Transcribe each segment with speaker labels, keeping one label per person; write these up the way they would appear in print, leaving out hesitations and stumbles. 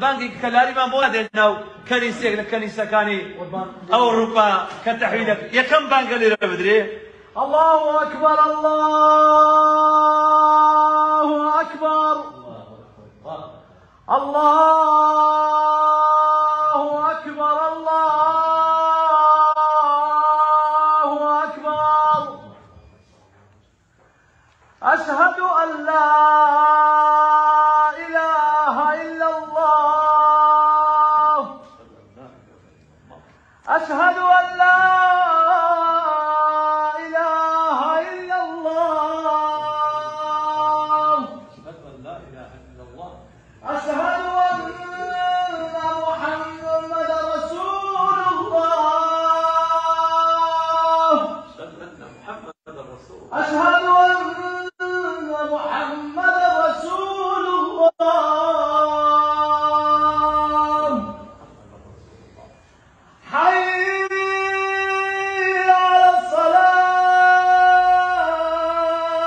Speaker 1: بانكي كلاري ما بولا ناو كنيسة كاني أو أوروبا كتحويلك يا كم بانك اللي بدري؟
Speaker 2: الله أكبر الله أكبر الله أكبر الله أكبر أشهد أن لا إله إلا الله أشهد أن لا إله إلا الله أشهد أن محمد رسول الله أشهد أن محمد رسول الله حي على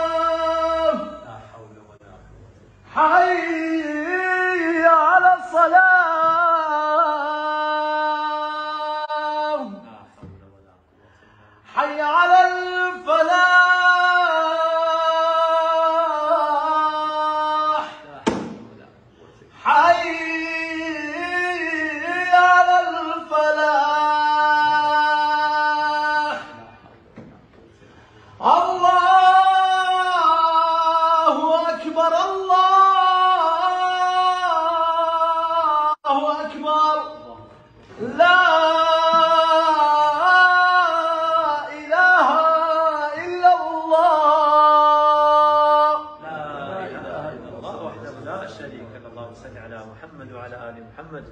Speaker 2: الصلاة حي على الصلاة حي على الفلاح حي على الفلاح الله أكبر الله أكبر لا إله إلا الله
Speaker 1: لا إله إلا الله وحده لا شريك له. اللهم صل على محمد وعلى آل محمد.